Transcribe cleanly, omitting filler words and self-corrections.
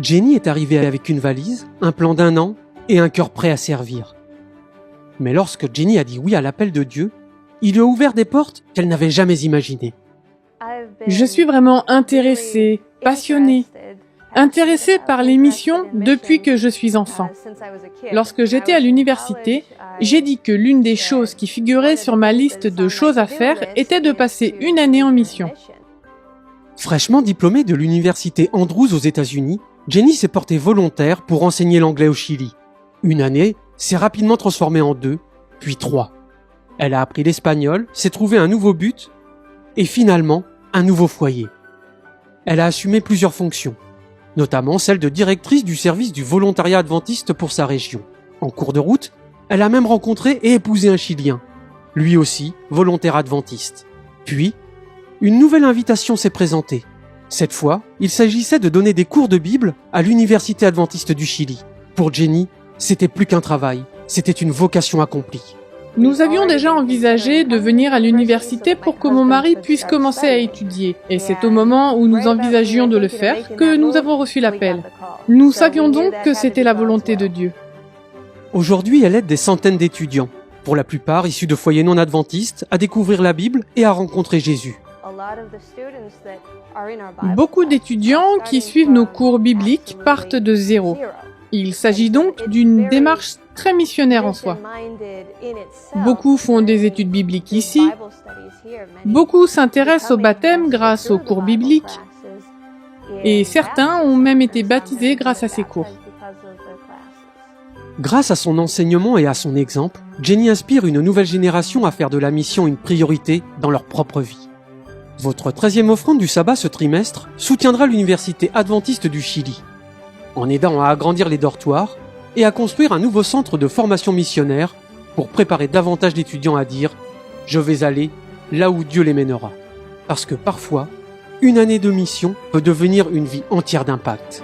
Jenny est arrivée avec une valise, un plan d'1 an et un cœur prêt à servir. Mais lorsque Jenny a dit oui à l'appel de Dieu, il lui a ouvert des portes qu'elle n'avait jamais imaginées. Je suis vraiment intéressée, passionnée par les missions depuis que je suis enfant. Lorsque j'étais à l'université, j'ai dit que l'une des choses qui figurait sur ma liste de choses à faire était de passer 1 année en mission. Fraîchement diplômée de l'université Andrews aux États-Unis, Jenny s'est portée volontaire pour enseigner l'anglais au Chili. 1 année s'est rapidement transformée en 2, puis 3. Elle a appris l'espagnol, s'est trouvé un nouveau but et finalement un nouveau foyer. Elle a assumé plusieurs fonctions, notamment celle de directrice du service du volontariat adventiste pour sa région. En cours de route, elle a même rencontré et épousé un Chilien, lui aussi volontaire adventiste. Puis, une nouvelle invitation s'est présentée. Cette fois, il s'agissait de donner des cours de Bible à l'université adventiste du Chili. Pour Jenny, c'était plus qu'un travail, c'était une vocation accomplie. Nous avions déjà envisagé de venir à l'université pour que mon mari puisse commencer à étudier. Et c'est au moment où nous envisagions de le faire que nous avons reçu l'appel. Nous savions donc que c'était la volonté de Dieu. Aujourd'hui, elle aide des centaines d'étudiants, pour la plupart issus de foyers non adventistes, à découvrir la Bible et à rencontrer Jésus. Beaucoup d'étudiants qui suivent nos cours bibliques partent de zéro. Il s'agit donc d'une démarche très missionnaire en soi. Beaucoup font des études bibliques ici. Beaucoup s'intéressent au baptême grâce aux cours bibliques. Et certains ont même été baptisés grâce à ces cours. Grâce à son enseignement et à son exemple, Jenny inspire une nouvelle génération à faire de la mission une priorité dans leur propre vie. Votre 13e offrande du sabbat ce trimestre soutiendra l'université adventiste du Chili, en aidant à agrandir les dortoirs et à construire un nouveau centre de formation missionnaire pour préparer davantage d'étudiants à dire « Je vais aller là où Dieu les mènera ». Parce que parfois, 1 année de mission peut devenir une vie entière d'impact.